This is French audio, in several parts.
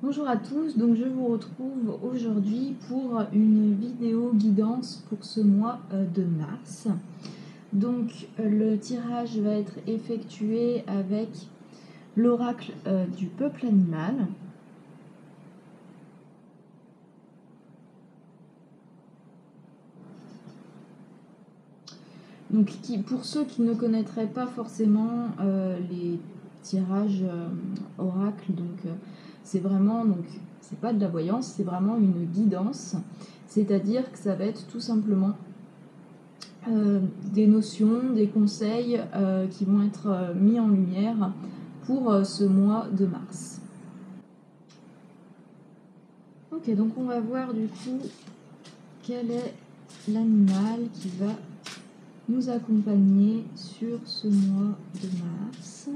Bonjour à tous, donc je vous retrouve aujourd'hui pour une vidéo guidance pour ce mois de mars. Donc le tirage va être effectué avec l'oracle du peuple animal. Donc pour ceux qui ne connaîtraient pas forcément les tirages oracle, donc c'est vraiment, donc c'est pas de la voyance, c'est vraiment une guidance, c'est-à-dire que ça va être tout simplement des notions, des conseils qui vont être mis en lumière pour ce mois de mars. Ok, donc on va voir du coup quel est l'animal qui va nous accompagner sur ce mois de mars.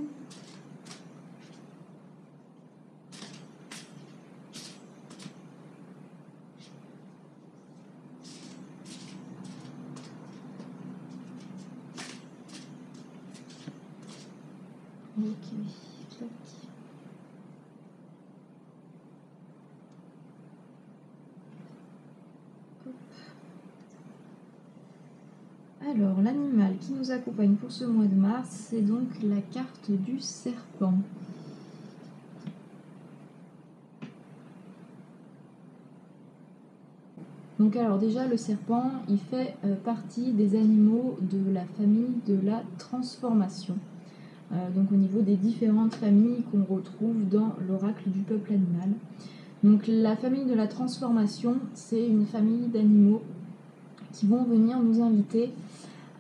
Ok, tac. Hop. Alors, l'animal qui nous accompagne pour ce mois de mars, c'est donc la carte du serpent. Donc alors déjà, le serpent, il fait partie des animaux de la famille de la transformation. Donc au niveau des différentes familles qu'on retrouve dans l'oracle du peuple animal. Donc la famille de la transformation, c'est une famille d'animaux qui vont venir nous inviter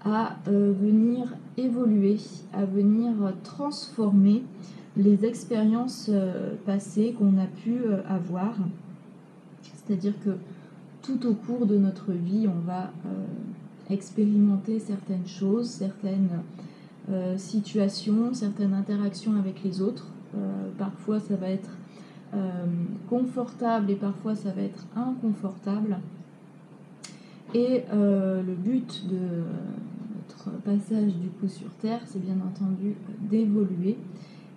à venir évoluer, à venir transformer les expériences passées qu'on a pu avoir. C'est-à-dire que tout au cours de notre vie, on va expérimenter certaines choses, certaines situations, certaines interactions avec les autres. Parfois, ça va être confortable et parfois, ça va être inconfortable. Et le but de notre passage du coup sur Terre, c'est bien entendu d'évoluer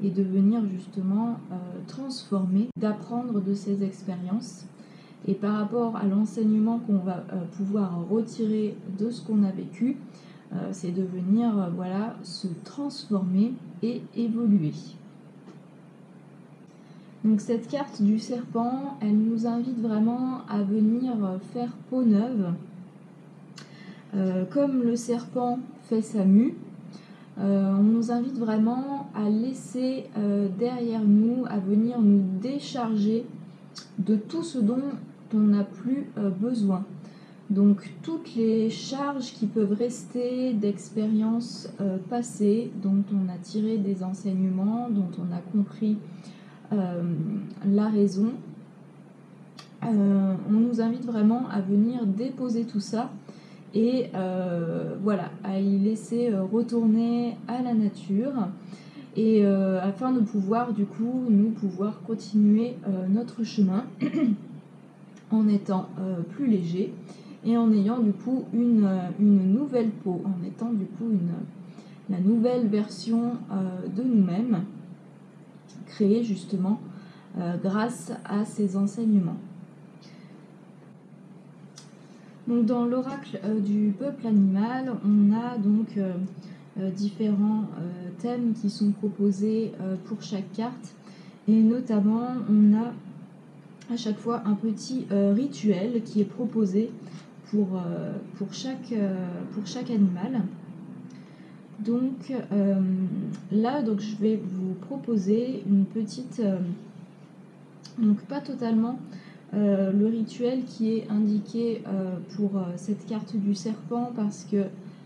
et de venir justement transformer, d'apprendre de ces expériences. Et par rapport à l'enseignement qu'on va pouvoir retirer de ce qu'on a vécu, c'est de venir voilà, se transformer et évoluer. Donc cette carte du serpent, elle nous invite vraiment à venir faire peau neuve. Comme le serpent fait sa mue, on nous invite vraiment à laisser derrière nous, à venir nous décharger de tout ce dont on n'a plus besoin. Donc toutes les charges qui peuvent rester d'expériences passées, dont on a tiré des enseignements, dont on a compris la raison, on nous invite vraiment à venir déposer tout ça et voilà, à y laisser retourner à la nature et afin de pouvoir du coup nous pouvoir continuer notre chemin en étant plus léger et en ayant du coup une nouvelle peau, en étant du coup la nouvelle version de nous-mêmes créée justement grâce à ces enseignements. Donc dans l'oracle du peuple animal, on a donc différents thèmes qui sont proposés pour chaque carte et notamment on a à chaque fois un petit rituel qui est proposé pour chaque animal. Donc là, donc, je vais vous proposer une petite, donc pas totalement le rituel qui est indiqué pour cette carte du serpent, parce que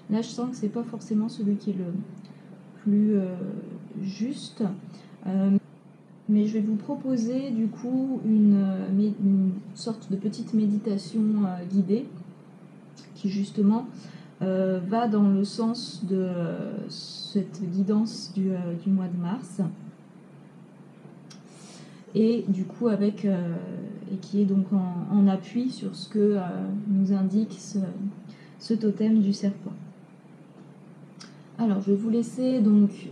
là je sens que c'est pas forcément celui qui est le plus juste. Mais je vais vous proposer du coup une sorte de petite méditation guidée qui justement va dans le sens de cette guidance du mois de mars. Et du coup et qui est donc en appui sur ce que nous indique ce totem du serpent. Alors je vais vous laisser donc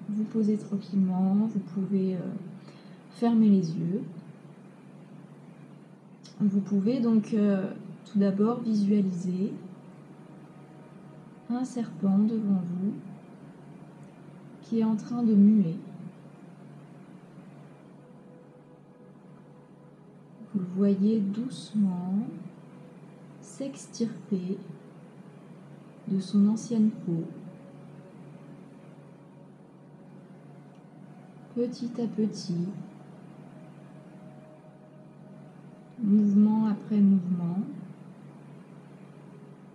vous poser tranquillement, vous pouvez fermer les yeux. Vous pouvez donc tout d'abord visualiser un serpent devant vous qui est en train de muer. Vous le voyez doucement s'extirper de son ancienne peau, petit à petit, mouvement après mouvement.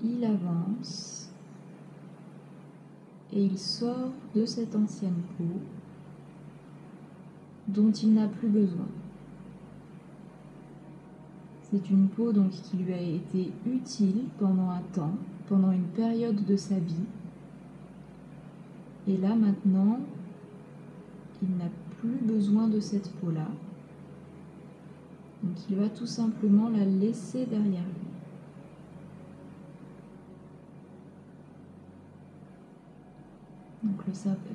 Il avance et il sort de cette ancienne peau dont il n'a plus besoin. C'est une peau donc qui lui a été utile pendant un temps, pendant une période de sa vie. Et là maintenant, il n'a plus besoin de cette peau-là. Donc il va tout simplement la laisser derrière lui. Donc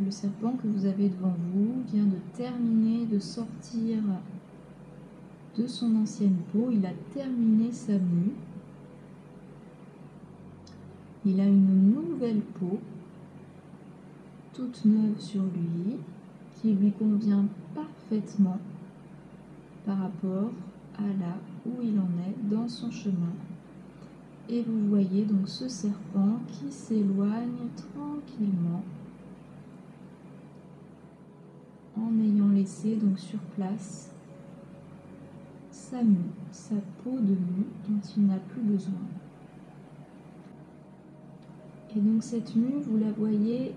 le serpent que vous avez devant vous vient de terminer de sortir de son ancienne peau. Il a terminé sa mue. Il a une nouvelle peau, toute neuve sur lui, qui lui convient parfaitement par rapport à là où il en est dans son chemin. Et vous voyez donc ce serpent qui s'éloigne tranquillement en ayant laissé donc sur place sa mue, sa peau de mue dont il n'a plus besoin. Et donc cette mue, vous la voyez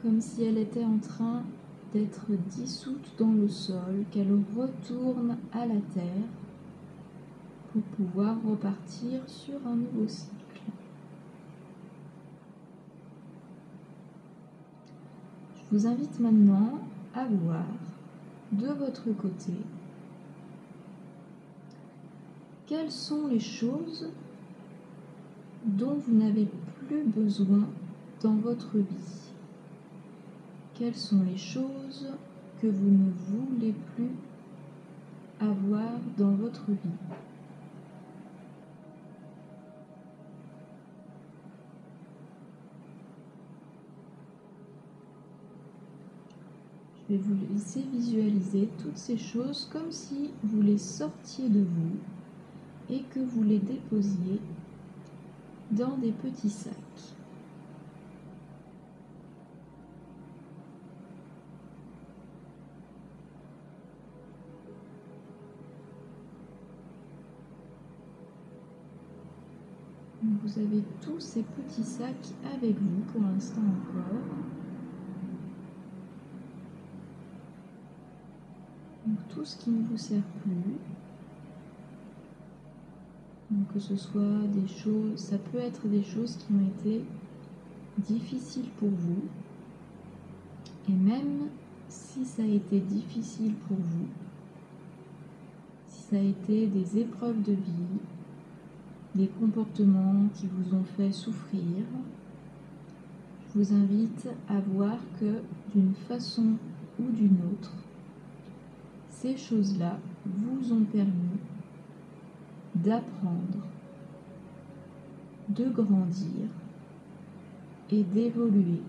comme si elle était en train d'être dissoute dans le sol, qu'elle retourne à la terre pour pouvoir repartir sur un nouveau cycle. Je vous invite maintenant à voir de votre côté quelles sont les choses dont vous n'avez plus besoin dans votre vie. Quelles sont les choses que vous ne voulez plus avoir dans votre vie. Je vais vous laisser visualiser toutes ces choses comme si vous les sortiez de vous et que vous les déposiez dans des petits sacs. Vous avez tous ces petits sacs avec vous pour l'instant encore. Donc, tout ce qui ne vous sert plus. Donc, que ce soit des choses, ça peut être des choses qui ont été difficiles pour vous. Et même si ça a été difficile pour vous, si ça a été des épreuves de vie, des comportements qui vous ont fait souffrir, je vous invite à voir que d'une façon ou d'une autre, ces choses-là vous ont permis d'apprendre, de grandir et d'évoluer.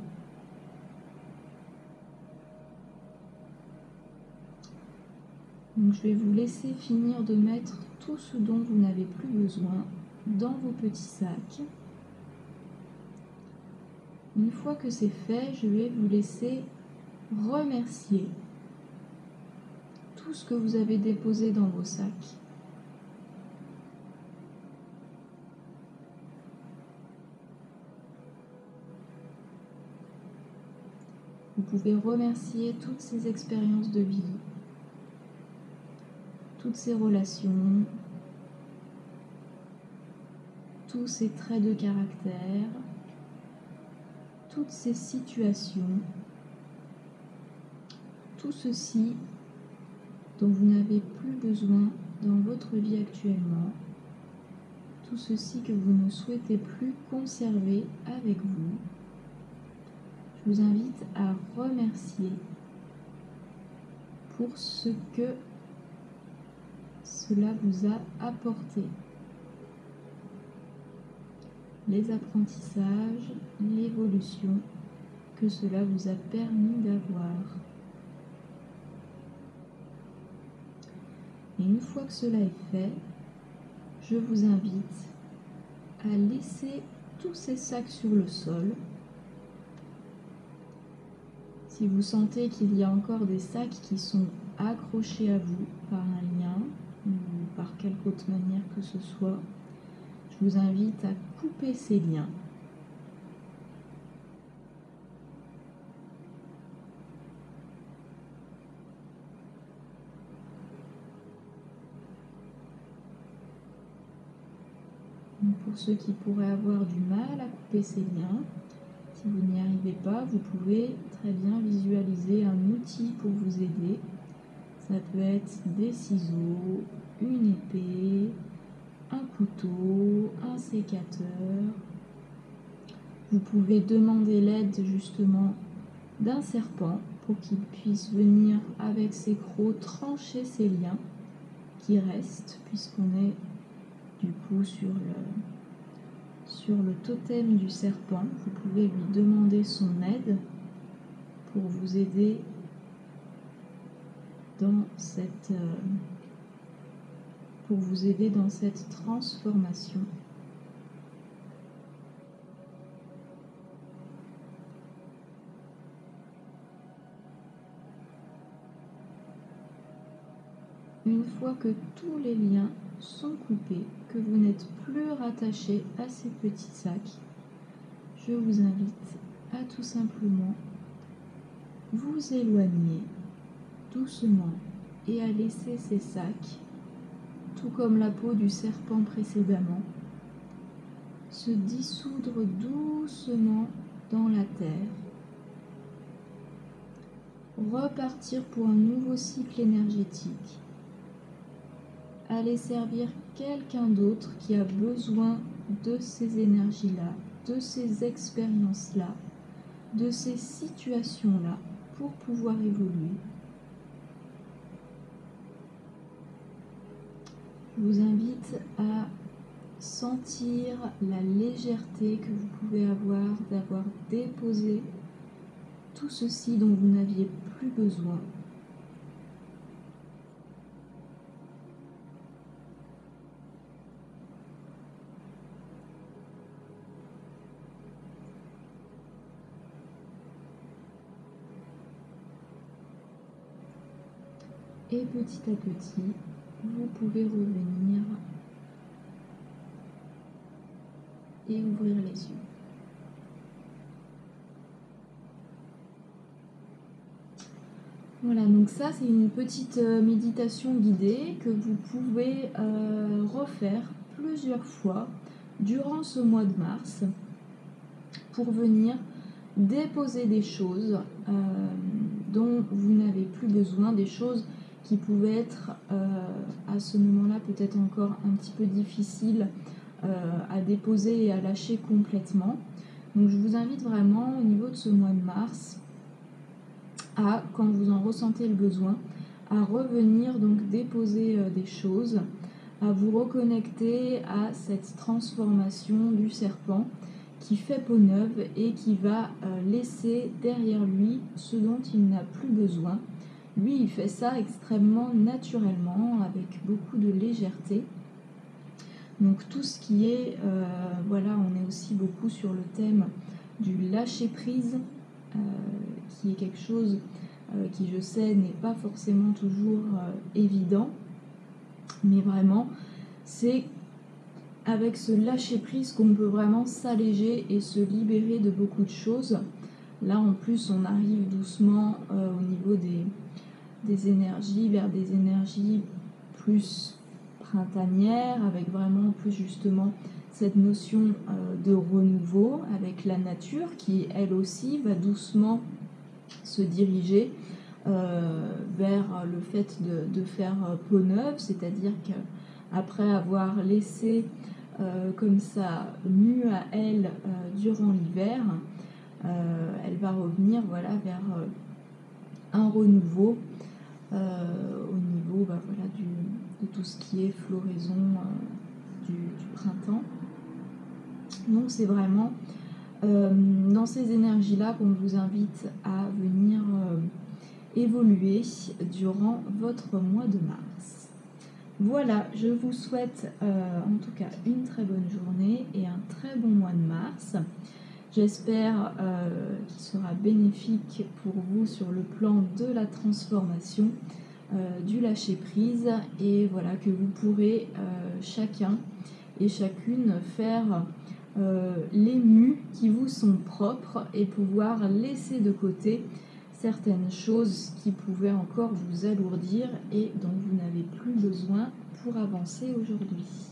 Donc je vais vous laisser finir de mettre tout ce dont vous n'avez plus besoin dans vos petits sacs. Une fois que c'est fait, je vais vous laisser remercier tout ce que vous avez déposé dans vos sacs. Vous pouvez remercier toutes ces expériences de vie, toutes ces relations, tous ces traits de caractère, toutes ces situations, tout ceci dont vous n'avez plus besoin dans votre vie actuellement, tout ceci que vous ne souhaitez plus conserver avec vous. Je vous invite à remercier pour ce cela vous a apporté, les apprentissages, l'évolution que cela vous a permis d'avoir. Et une fois que cela est fait, je vous invite à laisser tous ces sacs sur le sol. Si vous sentez qu'il y a encore des sacs qui sont accrochés à vous par un lien ou par quelque autre manière que ce soit, je vous invite à couper ces liens. Pour ceux qui pourraient avoir du mal à couper ces liens, si vous n'y arrivez pas, vous pouvez très bien visualiser un outil pour vous aider. Ça peut être des ciseaux, une épée, un couteau, un sécateur. Vous pouvez demander l'aide justement d'un serpent pour qu'il puisse venir avec ses crocs trancher ces liens qui restent, puisqu'on est du coup sur le totem du serpent. Vous pouvez lui demander son aide pour vous aider dans cette transformation. Une fois que tous les liens sont coupés, que vous n'êtes plus rattaché à ces petits sacs, je vous invite à tout simplement vous éloigner doucement et à laisser ces sacs, tout comme la peau du serpent précédemment, se dissoudre doucement dans la terre, repartir pour un nouveau cycle énergétique, aller servir quelqu'un d'autre qui a besoin de ces énergies-là, de ces expériences-là, de ces situations-là pour pouvoir évoluer. Je vous invite à sentir la légèreté que vous pouvez avoir d'avoir déposé tout ceci dont vous n'aviez plus besoin. Et petit à petit, vous pouvez revenir et ouvrir les yeux. Voilà, donc ça c'est une petite méditation guidée que vous pouvez refaire plusieurs fois durant ce mois de mars pour venir déposer des choses dont vous n'avez plus besoin, des choses qui pouvaient être à ce moment-là peut-être encore un petit peu difficiles à déposer et à lâcher complètement. Donc je vous invite vraiment au niveau de ce mois de mars à, quand vous en ressentez le besoin, à revenir donc déposer des choses, à vous reconnecter à cette transformation du serpent qui fait peau neuve et qui va laisser derrière lui ce dont il n'a plus besoin. Lui, il fait ça extrêmement naturellement, avec beaucoup de légèreté. Donc tout ce qui est, voilà, on est aussi beaucoup sur le thème du lâcher-prise, qui est quelque chose qui, je sais, n'est pas forcément toujours évident, mais vraiment, c'est avec ce lâcher-prise qu'on peut vraiment s'alléger et se libérer de beaucoup de choses. Là, en plus, on arrive doucement au niveau des énergies, vers des énergies plus printanières, avec vraiment plus justement cette notion de renouveau avec la nature qui, elle aussi, va doucement se diriger vers le fait de faire peau neuve, c'est-à-dire qu'après avoir laissé comme ça nu à elle durant l'hiver, elle va revenir voilà, vers un renouveau au niveau voilà, de tout ce qui est floraison du printemps. Donc c'est vraiment dans ces énergies-là qu'on vous invite à venir évoluer durant votre mois de mars. Voilà, je vous souhaite en tout cas une très bonne journée et un très bon mois de mars. J'espère qu'il sera bénéfique pour vous sur le plan de la transformation, du lâcher-prise, et voilà, que vous pourrez chacun et chacune faire les mus qui vous sont propres et pouvoir laisser de côté certaines choses qui pouvaient encore vous alourdir et dont vous n'avez plus besoin pour avancer aujourd'hui.